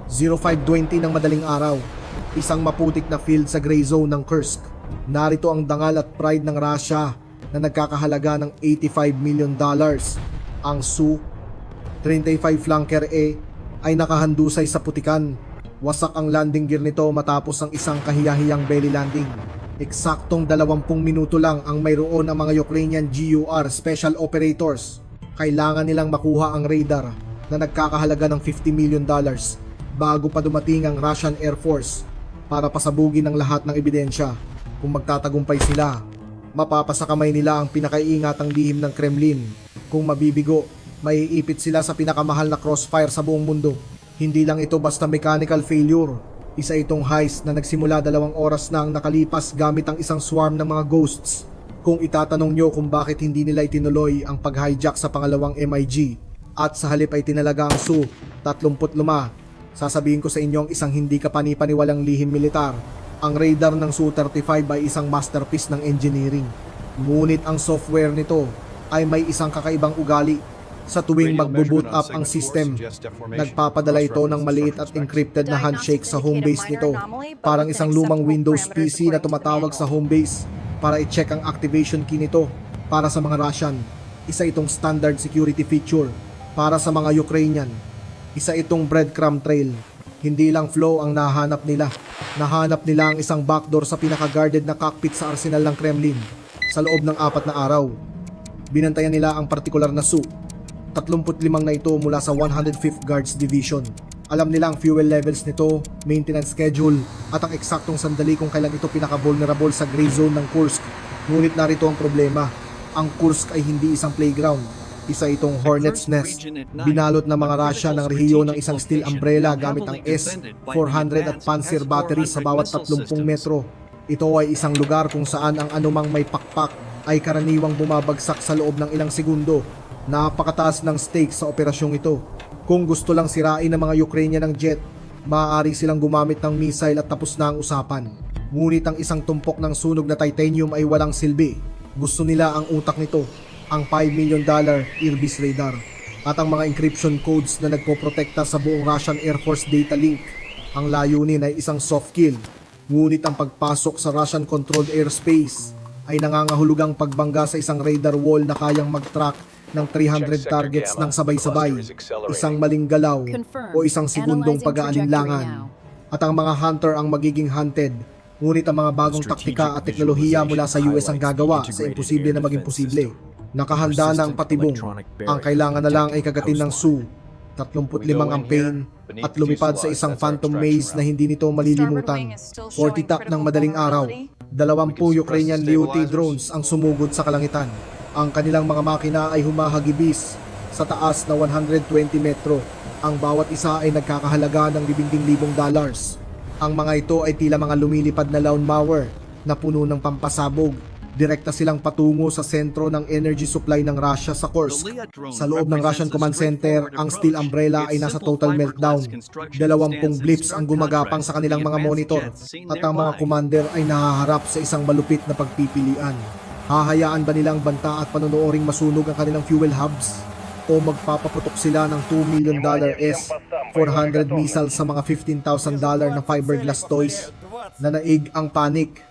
05:20 ng madaling araw, isang maputik na field sa gray zone ng Kursk. Narito ang dangal at pride ng Russia na nagkakahalaga ng $85 million. Ang Su-35 Flanker A ay nakahandusay sa putikan. Wasak ang landing gear nito matapos ang isang kahiyahiyang belly landing. Eksaktong 20 minuto lang ang mayroon ang mga Ukrainian GUR Special Operators. Kailangan nilang makuha ang radar na nagkakahalaga ng $50 million bago pa dumating ang Russian Air Force para pasabugin ang lahat ng ebidensya. Kung magtatagumpay sila, mapapasakamay nila ang pinakaiingatang lihim ng Kremlin. Kung mabibigo, maiipit sila sa pinakamahal na crossfire sa buong mundo. Hindi lang ito basta mechanical failure. Isa itong heist na nagsimula 2 oras na ang nakalipas gamit ang isang swarm ng mga ghosts. Kung itatanong nyo kung bakit hindi nila itinuloy ang pag-hijack sa pangalawang MiG at sa halip ay tinalaga ang Su-35, sasabihin ko sa inyo ang isang hindi kapani-paniwalang lihim militar. Ang radar ng Su-35 ay isang masterpiece ng engineering. Ngunit ang software nito ay may isang kakaibang ugali. Sa tuwing magbo-boot up ang system, nagpapadala ito ng maliit at encrypted na handshake sa home base nito. Parang isang lumang Windows PC na tumatawag sa home base para i-check ang activation key nito. Para sa mga Russian, isa itong standard security feature. Para sa mga Ukrainian, isa itong breadcrumb trail. Hindi lang flow ang nahanap nila. Nahanap nila ang isang backdoor sa pinaka-guarded na cockpit sa arsenal ng Kremlin. Sa loob ng 4 na araw, binantayan nila ang partikular na Su-35 na ito mula sa 105th Guards Division. Alam nila ang fuel levels nito, maintenance schedule, at ang eksaktong sandali kung kailan ito pinaka-vulnerable sa gray zone ng Kursk. Ngunit narito ang problema. Ang Kursk ay hindi isang playground. Isa itong hornet's nest. Binalot ng mga Russia ng rehiyon ng isang steel umbrella gamit ang S-400 at Panzer batteries sa bawat 30 metro. Ito ay isang lugar kung saan ang anumang may pakpak ay karaniwang bumabagsak sa loob ng ilang segundo. Napakataas ng stakes sa operasyong ito. Kung gusto lang sirain ng mga Ukrainian ng jet, maaari silang gumamit ng missile at tapos na ang usapan. Ngunit ang isang tumpok ng sunog na titanium ay walang silbi. Gusto nila ang utak nito, ang $5 million Irbis radar, at ang mga encryption codes na nagpoprotekta sa buong Russian Air Force data link. Ang layunin ay isang soft kill, ngunit ang pagpasok sa Russian-controlled airspace ay nangangahulugang pagbangga sa isang radar wall na kayang mag-track ng 300 targets ng sabay-sabay, isang maling galaw o isang segundong pag-aalinlangan. At ang mga hunter ang magiging hunted, ngunit ang mga bagong taktika at teknolohiya mula sa US ang gagawa sa imposible na maging posible. Nakahanda na ang patibong. Ang kailangan na lang ay kagatin ng Su-35 ang pain at lumipad sa isang phantom maze na hindi nito malilimutan. 40 tak ng madaling araw, 20 Ukrainian Leopard drones ang sumugod sa kalangitan. Ang kanilang mga makina ay humahagibis sa taas na 120 metro. Ang bawat isa ay nagkakahalaga ng $10,000. Ang mga ito ay tila mga lumilipad na lawn mower na puno ng pampasabog. Direkta silang patungo sa sentro ng energy supply ng Russia sa Kursk. Sa loob ng Russian Command Center, ang steel umbrella ay nasa total meltdown. 20 blips ang gumagapang sa kanilang mga monitor at ang mga commander ay nahaharap sa isang malupit na pagpipilian. Hahayaan ba nilang banta at panonooring masunog ang kanilang fuel hubs? O magpapaputok sila ng $2 million S-400 missiles sa mga $15,000 na fiberglass toys? Nanaig ang panic.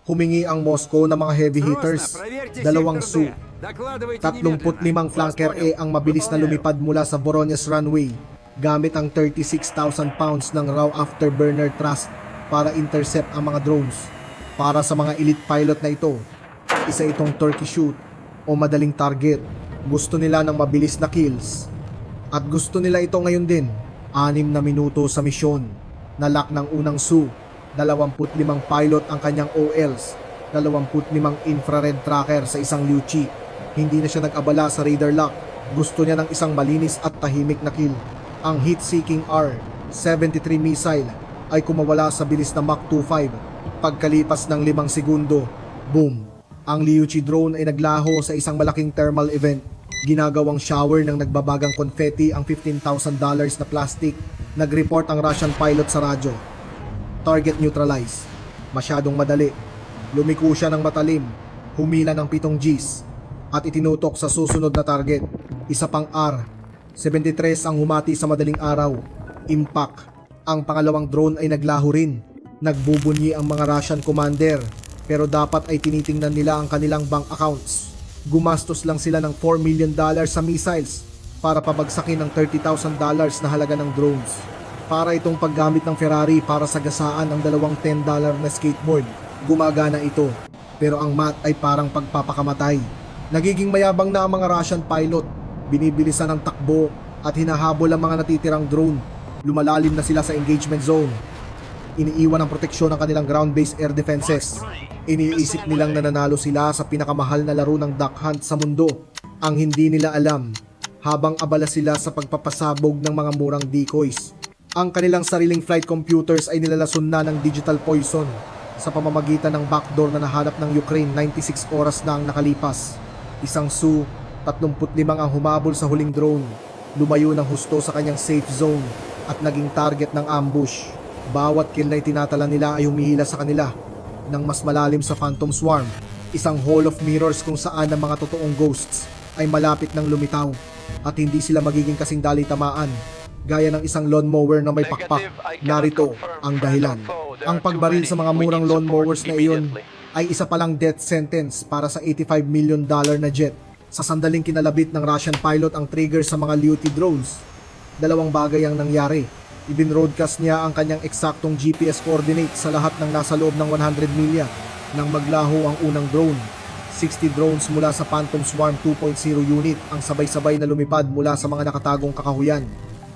Humingi ang Moscow ng mga heavy hitters, 2 Su-35 Flanker A ang mabilis na lumipad mula sa Voronezh runway gamit ang 36,000 pounds ng raw afterburner thrust para intercept ang mga drones. Para sa mga elite pilot na ito, isa itong turkey shoot o madaling target. Gusto nila ng mabilis na kills. At gusto nila ito ngayon din. 6 na minuto sa misyon. Nalock ng unang Su-25 pilot ang kanyang OLs, 25 infrared tracker sa isang Liuchi. Hindi na siya nag-abala sa radar lock. Gusto niya ng isang malinis at tahimik na kill. Ang heat-seeking R-73 missile ay kumawala sa bilis na Mach 2.5. Pagkalipas ng 5 segundo, boom! Ang Liuchi drone ay naglaho sa isang malaking thermal event. Ginagawang shower ng nagbabagang confetti ang $15,000 na plastic. Nag-report ang Russian pilot sa radyo. Target neutralized. Masyadong madali. Lumiko siya ng matalim. Humila ng 7 Gs. At itinutok sa susunod na target. Isa pang R-73 ang humati sa madaling araw. Impact. Ang pangalawang drone ay naglaho rin. Nagbubunyi ang mga Russian commander, pero dapat ay tinitingnan nila ang kanilang bank accounts. Gumastos lang sila ng $4 million sa missiles para pabagsakin ng $30,000 na halaga ng drones. Para itong paggamit ng Ferrari para sagasaan ang dalawang $10 na skateboard. Gumagana ito, pero ang math ay parang pagpapakamatay. Nagiging mayabang na ang mga Russian pilot, binibilisan ang takbo at hinahabol ang mga natitirang drone. Lumalalim na sila sa engagement zone. Iniiwan ang proteksyon ng kanilang ground-based air defenses. Iniisip nilang nananalo sila sa pinakamahal na laro ng duck hunt sa mundo. Ang hindi nila alam, habang abala sila sa pagpapasabog ng mga murang decoys, ang kanilang sariling flight computers ay nilalason na ng digital poison sa pamamagitan ng backdoor na nahanap ng Ukraine 96 oras na ang nakalipas. Isang Su-35 ang humabol sa huling drone. Lumayo ng husto sa kanyang safe zone at naging target ng ambush. Bawat kill na itinatala nila ay humihila sa kanila ng mas malalim sa Phantom Swarm, isang hall of mirrors kung saan ang mga totoong ghosts ay malapit ng lumitaw at hindi sila magiging kasing dali tamaan gaya ng isang lawnmower na may pakpak. Narito ang dahilan. Ang pagbaril sa mga murang lawnmowers na iyon ay isa palang death sentence para sa $85 million na jet. Sa sandaling kinalabit ng Russian pilot ang trigger sa mga Luty drones, dalawang bagay ang nangyari. Ibinroadcast niya ang kanyang eksaktong GPS coordinates sa lahat ng nasa loob ng 100 milya nang maglaho ang unang drone. 60 drones mula sa Phantom Swarm 2.0 unit ang sabay-sabay na lumipad mula sa mga nakatagong kakahuyan.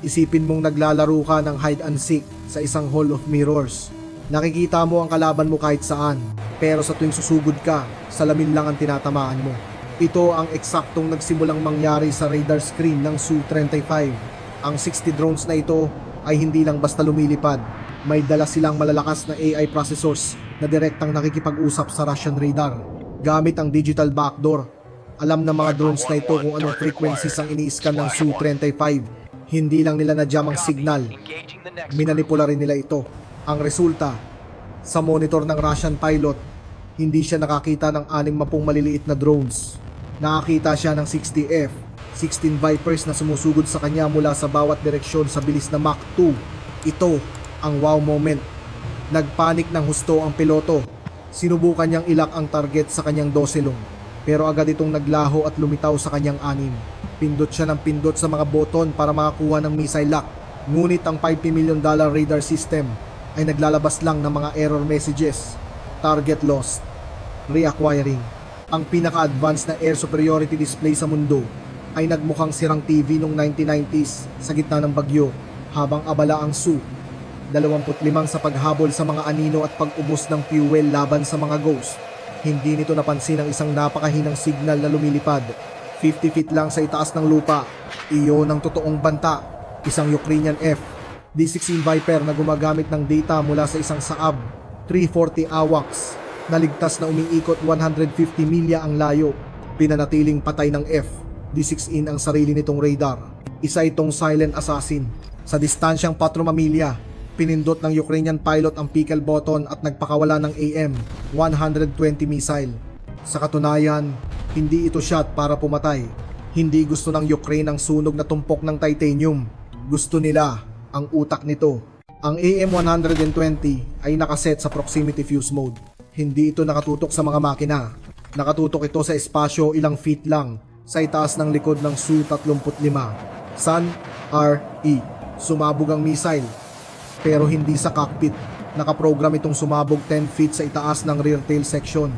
Isipin mong naglalaro ka ng hide and seek sa isang hall of mirrors. Nakikita mo ang kalaban mo kahit saan, pero sa tuwing susugod ka, salamin lang ang tinatamaan mo. Ito ang eksaktong nagsimulang mangyari sa radar screen ng Su-35. Ang 60 drones na ito ay hindi lang basta lumilipad. May dala silang malalakas na AI processors na direktang nakikipag-usap sa Russian radar. Gamit ang digital backdoor, alam ng mga drones na ito kung anong frequencies ang ini-scan ng Su-35. Hindi lang nila nadyam ang signal, minanipula rin nila ito. Ang resulta, sa monitor ng Russian pilot, hindi siya nakakita ng 60 maliliit na drones. Nakakita siya ng 60 F-16 Vipers na sumusugod sa kanya mula sa bawat direksyon sa bilis na Mach 2. Ito ang wow moment. Nagpanik ng husto ang piloto. Sinubukan niyang ilak ang target sa kanyang 12 pero agad itong naglaho at lumitaw sa kanyang 6. Pindot siya ng pindot sa mga boton para makakuha ng missile lock. Ngunit ang $50 million radar system ay naglalabas lang ng mga error messages. Target lost. Reacquiring. Ang pinaka-advanced na air superiority display sa mundo ay nagmukhang sirang TV noong 1990s sa gitna ng bagyo habang abala ang Su-25 sa paghabol sa mga anino at pag-ubos ng fuel laban sa mga ghost. Hindi nito napansin ang isang napakahinang signal na lumilipad 50 feet lang sa itaas ng lupa. Iyon ang totoong banta. Isang Ukrainian F-16 Viper na gumagamit ng data mula sa isang Saab 340 AWACS na ligtas na umiikot 150 milya ang layo. Pinanatiling patay ng F-16 ang sarili nitong radar. Isa itong silent assassin. Sa distansyang 4 milya, pinindot ng Ukrainian pilot ang pickle button at nagpakawala ng AM-120 missile. Sa katunayan, hindi ito shot para pumatay. Hindi gusto ng Ukraine ang sunog na tumpok ng titanium. Gusto nila ang utak nito. Ang AM-120 ay nakaset sa proximity fuse mode. Hindi ito nakatutok sa mga makina. Nakatutok ito sa espasyo ilang feet lang sa itaas ng likod ng Su-35. Sun-RE. Sumabog ang missile. Pero hindi sa cockpit. Nakaprogram itong sumabog 10 feet sa itaas ng rear tail section.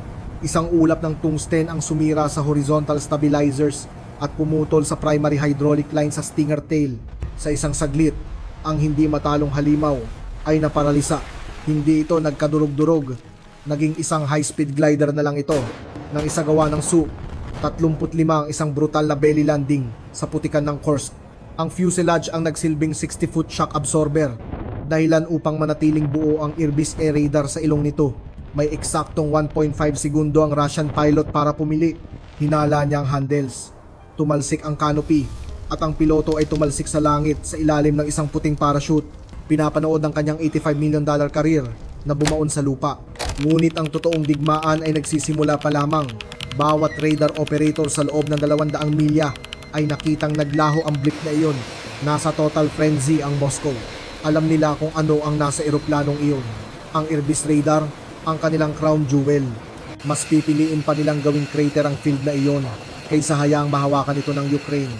Isang ulap ng tungsten ang sumira sa horizontal stabilizers at pumutol sa primary hydraulic line sa Stinger tail. Sa isang saglit, ang hindi matalong halimaw ay naparalisa. Hindi ito nagkadurog-durog. Naging isang high-speed glider na lang ito nang isagawa ng Su-35 ang isang brutal na belly landing sa putikan ng Kursk. Ang fuselage ang nagsilbing 60-foot shock absorber, dahilan upang manatiling buo ang Irbis air radar sa ilong nito. May eksaktong 1.5 segundo ang Russian pilot para pumili. Hinala niya ang handles. Tumalsik ang canopy at ang piloto ay tumalsik sa langit sa ilalim ng isang puting parachute. Pinapanood ang kanyang $85 million career na bumaon sa lupa. Ngunit ang totoong digmaan ay nagsisimula pa lamang. Bawat radar operator sa loob ng 200 milya ay nakitang naglaho ang blip na iyon. Nasa total frenzy ang Moscow. Alam nila kung ano ang nasa eroplanong iyon. Ang Irbis radar, ang kanilang crown jewel. Mas pipiliin pa nilang gawing crater ang field na iyon kaysa hayaang mahawakan ito ng Ukraine.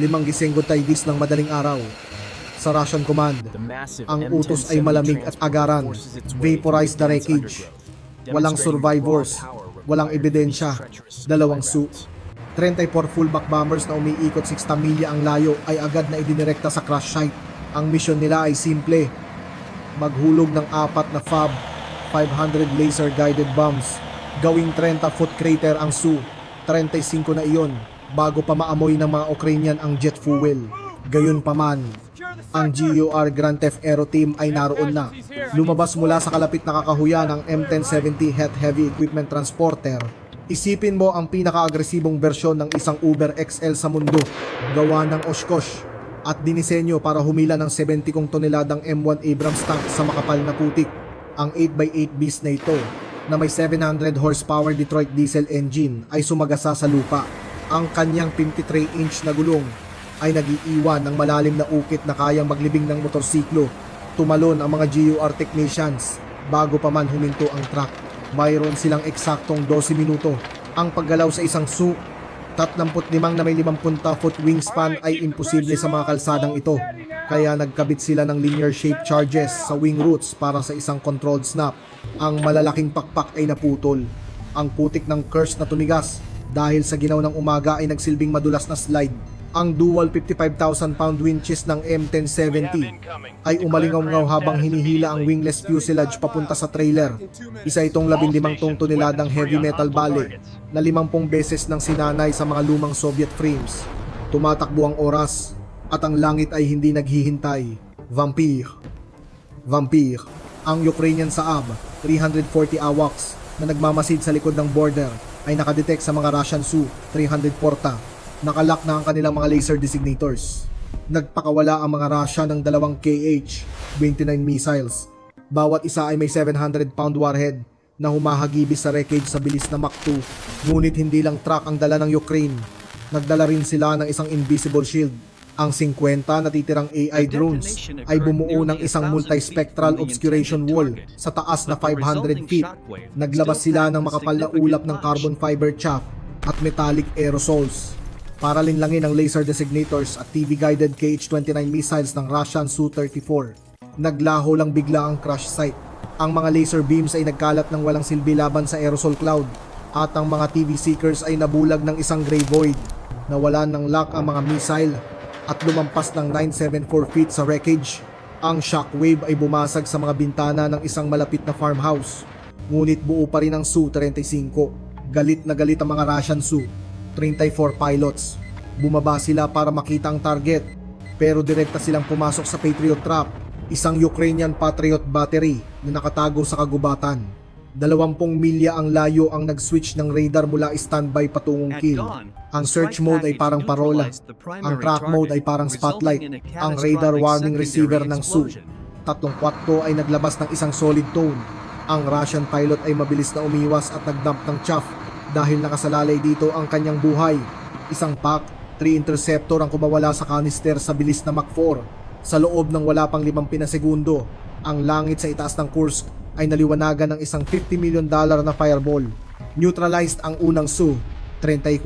5 gising taydis ng madaling araw. Sa Russian command, ang utos ay malamig at agaran. Vaporize the wreckage. Walang survivors, walang ebidensya, 2 Su. 34 fullback bombers na umiikot 60 milya ang layo ay agad na idinirekta sa crash site. Ang misyon nila ay simple, maghulog ng 4 na FAB 500 laser guided bombs. Gawing 30-foot crater ang Su. 35 na iyon bago pa maamoy ng mga Ukrainian ang jet fuel. Gayunpaman, ang GUR Grand Theft Aero team ay naroon na. Lumabas mula sa kalapit na kakahuyan ng M1070 Het Heavy Equipment Transporter. Isipin mo ang pinaka-agresibong bersyon ng isang Uber XL sa mundo, gawa ng Oshkosh at dinisenyo para humila ng 70 toneladang M1 Abrams tank sa makapal na putik. Ang 8x8 beast na ito, na may 700 horsepower Detroit diesel engine, ay sumagasa sa lupa. Ang kanyang 53-inch na gulong ay nag-iiwan ng malalim na ukit na kayang maglibing ng motorsiklo. Tumalon ang mga GUR technicians bago pa man huminto ang truck. Mayroon silang eksaktong 12 minuto. Ang paggalaw sa isang Su 35 na may 50-foot wingspan ay imposible sa mga kalsadang ito. Kaya nagkabit sila ng linear shape charges sa wing roots para sa isang controlled snap. Ang malalaking pakpak ay naputol. Ang putik ng Kursk na tumigas dahil sa ginaw ng umaga ay nagsilbing madulas na slide. Ang dual 55,000-pound winches ng M1070 ay umalingaw-ngaw habang hinihila ang wingless fuselage papunta sa trailer. Isa itong 15 toneladang heavy metal bale na 50 beses nang sinanay sa mga lumang Soviet frames. Tumatakbo ang oras at ang langit ay hindi naghihintay. Vampire. Ang Ukrainian Saab 340 AWACS na nagmamasid sa likod ng border ay nakadetect sa mga Russian Su-340. Nakalak na ang kanilang mga laser designators. Nagpakawala ang mga Russia ng 2 KH-29 missiles. Bawat isa ay may 700-pound warhead na humahagibis sa wreckage sa bilis na Mach 2. Ngunit hindi lang truck ang dala ng Ukraine. Nagdala rin sila ng isang invisible shield. Ang 50 natitirang AI drones ay bumuo ng isang multispectral obscuration wall sa taas na 500 feet. Naglabas sila ng makapal na ulap ng carbon fiber chaff at metallic aerosols para linlangin ang laser designators at TV-guided KH-29 missiles ng Russian Su-34. Naglaho lang bigla ang crash site. Ang mga laser beams ay nagkalat ng walang silbi laban sa aerosol cloud at ang mga TV seekers ay nabulag ng isang gray void. Nawalan ng lock ang mga missile at lumampas ng 974 feet sa wreckage. Ang shockwave ay bumasag sa mga bintana ng isang malapit na farmhouse. Ngunit buo pa rin ang Su-35. Galit na galit ang mga Russian Su-34 pilots. Bumaba sila para makita ang target, pero direkta silang pumasok sa Patriot Trap, isang Ukrainian Patriot battery na nakatago sa kagubatan. 20 milya ang layo ang nag-switch ng radar mula standby patungong kill. Ang search mode ay parang parola, ang track mode ay parang spotlight, ang radar warning receiver ng Su. 34 ay naglabas ng isang solid tone. Ang Russian pilot ay mabilis na umiwas at nagdump ng chaff dahil nakasalalay dito ang kanyang buhay. Isang PAC-3 interceptor ang kumawala sa canister sa bilis na Mach 4. Sa loob ng wala pang 5 pinasegundo, ang langit sa itaas ng Kursk ay naliwanagan ng isang $50 million na fireball. Neutralized ang unang Su-34.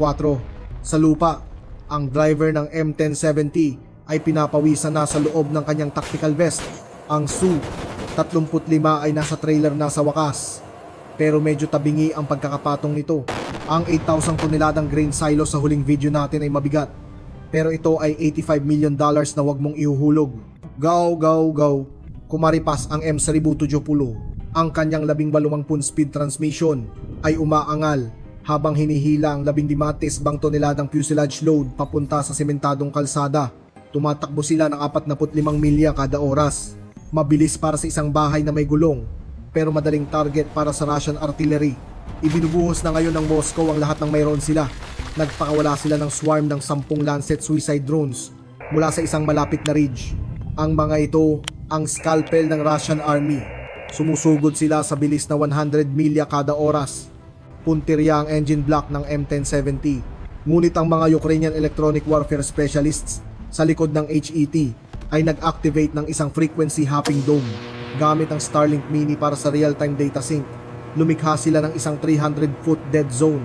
Sa lupa, ang driver ng M1070 ay pinapawisan na sa loob ng kanyang tactical vest. Ang Su-35 ay nasa trailer na sa wakas, pero medyo tabingi ang pagkakapatong nito. Ang 8,000 toneladang grain silo sa huling video natin ay mabigat, pero ito ay $85 million na wag mong ihuhulog. Go! Kumaripas ang M-Seributo Jopulo. Ang kanyang 18 speed transmission ay umaangal habang hinihila ang 15 toneladang fuselage load papunta sa sementadong kalsada. Tumatakbo sila ng 45 milya kada oras. Mabilis para sa isang bahay na may gulong, pero madaling target para sa Russian artillery. Ibinubuhos na ngayon ng Moscow ang lahat ng mayroon sila. Nagpakawala sila ng swarm ng 10 Lancet suicide drones mula sa isang malapit na ridge. Ang mga ito ang scalpel ng Russian army. Sumusugod sila sa bilis na 100 milya kada oras. Puntirya ang engine block ng M1070. Ngunit ang mga Ukrainian electronic warfare specialists sa likod ng HET ay nag-activate ng isang frequency hopping dome gamit ang Starlink Mini para sa real-time data sync. Lumikha sila ng isang 300-foot dead zone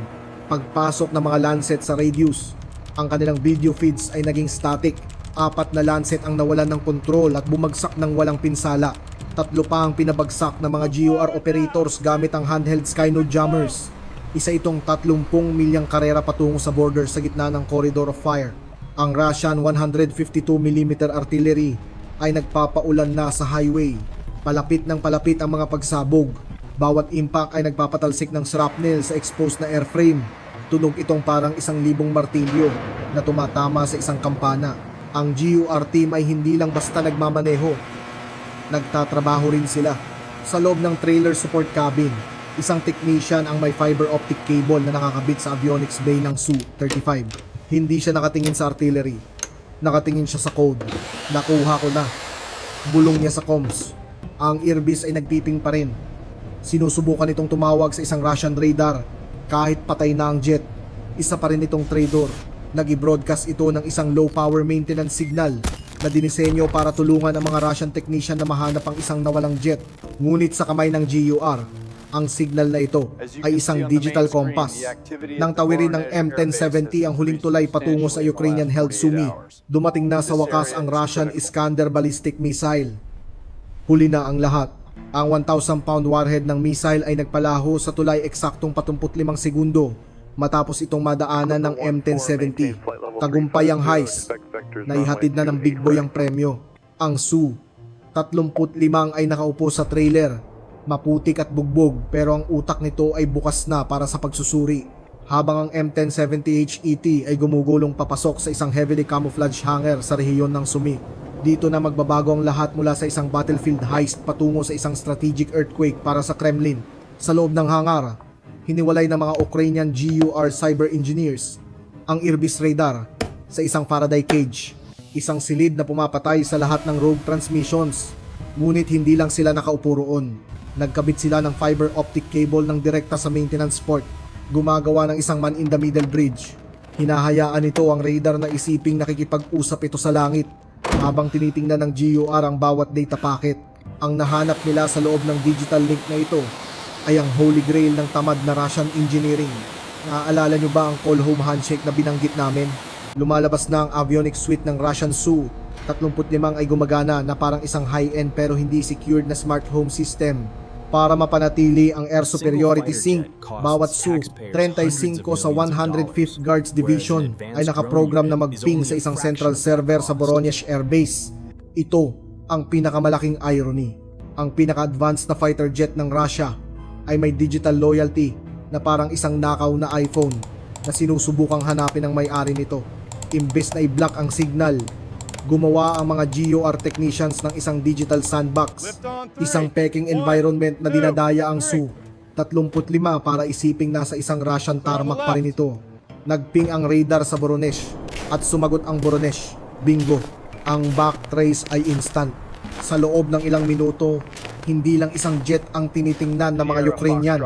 pagpasok ng mga Lancet sa radius. Ang kanilang video feeds ay naging static. 4 na Lancet ang nawalan ng kontrol at bumagsak ng walang pinsala. 3 pa ang pinabagsak ng mga GUR operators gamit ang handheld Skynode jammers. Isa itong 30 milyang karera patungo sa border sa gitna ng corridor of fire. Ang Russian 152mm artillery ay nagpapaulan na sa highway. Palapit ng palapit ang mga pagsabog. Bawat impact ay nagpapatalsik ng shrapnel sa exposed na airframe. Tunog itong parang 1,000 martilyo na tumatama sa isang kampana. Ang GUR team ay hindi lang basta nagmamaneho. Nagtatrabaho rin sila. Sa loob ng trailer support cabin, isang technician ang may fiber optic cable na nakakabit sa avionics bay ng Su-35. Hindi siya nakatingin sa artillery. Nakatingin siya sa code. Nakuha ko na. Bulong niya sa comms. Ang Airbus ay nagpiping pa rin. Sinusubukan itong tumawag sa isang Russian radar. Kahit patay na ang jet, isa pa rin itong traitor. Nag-i-broadcast ito ng isang low power maintenance signal na dinisenyo para tulungan ang mga Russian technician na mahanap ang isang nawalang jet. Ngunit sa kamay ng GUR, ang signal na ito ay isang digital compass. Nang tawirin ng M1070 ang huling tulay patungo sa Ukrainian-held Sumy, dumating na sa wakas ang Russian Iskander ballistic missile. Huli na ang lahat. Ang 1,000-pound warhead ng missile ay nagpalaho sa tulay eksaktong 45 segundo matapos itong madaanan ng M1070. Tagumpay ang heist. Naihatid na ng big boy ang premyo. Ang Su-35 ay nakaupo sa trailer. Maputik at bugbog pero ang utak nito ay bukas na para sa pagsusuri. Habang ang M1070 HET ay gumugulong papasok sa isang heavily camouflaged hangar sa rehiyon ng Sumy. Dito na magbabago ang lahat mula sa isang battlefield heist patungo sa isang strategic earthquake para sa Kremlin. Sa loob ng hangar, hiniwalay ng mga Ukrainian GUR cyber engineers ang Airbus radar sa isang Faraday cage. Isang silid na pumapatay sa lahat ng rogue transmissions. Ngunit hindi lang sila nakaupo roon. Nagkabit sila ng fiber optic cable ng direkta sa maintenance port. Gumagawa ng isang man-in-the-middle bridge. Hinahayaan nito ang radar na isiping nakikipag-usap ito sa langit habang tinitingnan ng GUR ang bawat data packet. Ang nahanap nila sa loob ng digital link na ito ay ang holy grail ng tamad na Russian engineering. Naaalala nyo ba ang call home handshake na binanggit namin? Lumalabas na ang avionics suite ng Russian Su-35 ay gumagana na parang isang high-end pero hindi secured na smart home system. Para mapanatili ang air superiority sync, bawat Su-35 sa 105th Guards Division ay nakaprogram na mag-ping sa isang central server sa Voronezh Air Base. Ito ang pinakamalaking irony. Ang pinaka-advanced na fighter jet ng Russia ay may digital loyalty na parang isang nakaw na iPhone na sinusubukang hanapin ng may-ari nito. Imbes na i-block ang signal, gumawa ang mga GUR technicians ng isang digital sandbox, isang peking environment na dinadaya ang Su-35 para isiping nasa isang Russian tarmac pa rin ito. Nagping ang radar sa Voronezh at sumagot ang Voronezh. Bingo! Ang backtrace ay instant. Sa loob ng ilang minuto, hindi lang isang jet ang tinitingnan ng mga Ukrainian.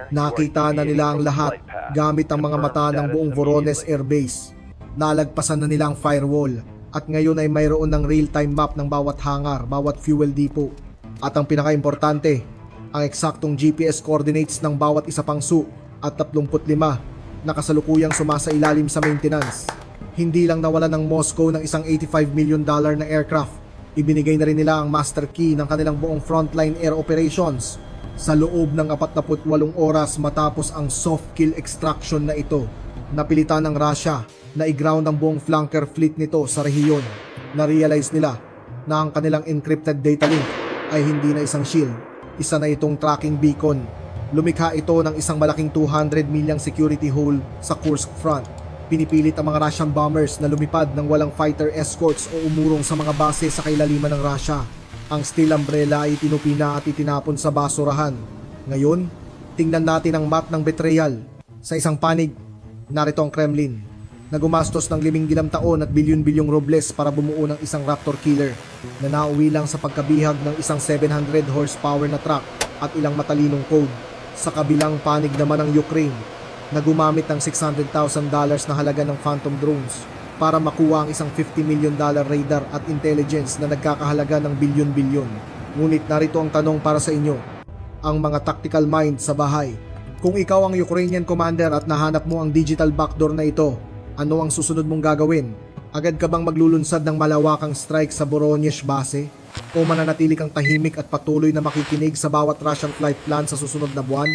Nakita na nila ang lahat gamit ang mga mata ng buong Voronezh Air Base. Nalagpasan na nila ang firewall. At ngayon ay mayroon ng real-time map ng bawat hangar, bawat fuel depot. At ang pinaka-importante, ang eksaktong GPS coordinates ng bawat isa pang Su-35 na kasalukuyang sumasailalim sa maintenance. Hindi lang nawala ng Moscow ng isang $85 million na aircraft, ibinigay na rin nila ang master key ng kanilang buong frontline air operations sa loob ng 48 oras matapos ang soft kill extraction na ito. Napilitan ng Russia na i-ground ang buong flanker fleet nito sa rehiyon. Na-realize nila na ang kanilang encrypted data link ay hindi na isang shield, isa na itong tracking beacon. Lumikha ito ng isang malaking 200 milyang security hole sa Kursk front. Pinipilit ang mga Russian bombers na lumipad ng walang fighter escorts o umurong sa mga base sa kailaliman ng Russia. Ang steel umbrella ay tinupina at itinapon sa basurahan. Ngayon, tingnan natin ang map ng betrayal. Sa isang panig, narito ang Kremlin, na gumastos ng 5 taon at bilyon-bilyong rubles para bumuo ng isang Raptor killer na nauwi lang sa pagkabihag ng isang 700 horsepower na truck at ilang matalinong code. Sa kabilang panig naman ng Ukraine, na gumamit ng $600,000 na halaga ng Phantom drones para makuha ang isang $50 million radar at intelligence na nagkakahalaga ng bilyon-bilyon. Ngunit narito ang tanong para sa inyo, ang mga tactical mind sa bahay. Kung ikaw ang Ukrainian commander at nahanap mo ang digital backdoor na ito, ano ang susunod mong gagawin? Agad ka bang maglulunsad ng malawakang strike sa Voronezh base? O mananatili kang tahimik at patuloy na makikinig sa bawat Russian flight plan sa susunod na buwan?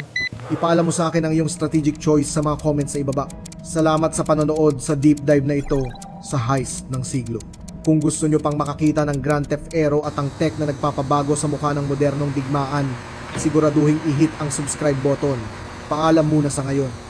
Ipaalam mo sa akin ang iyong strategic choice sa mga comments sa ibaba. Salamat sa panonood sa deep dive na ito sa heist ng siglo. Kung gusto nyo pang makakita ng Grand Theft Auto at ang tech na nagpapabago sa mukha ng modernong digmaan, siguraduhin i-hit ang subscribe button. Paalam muna sa ngayon.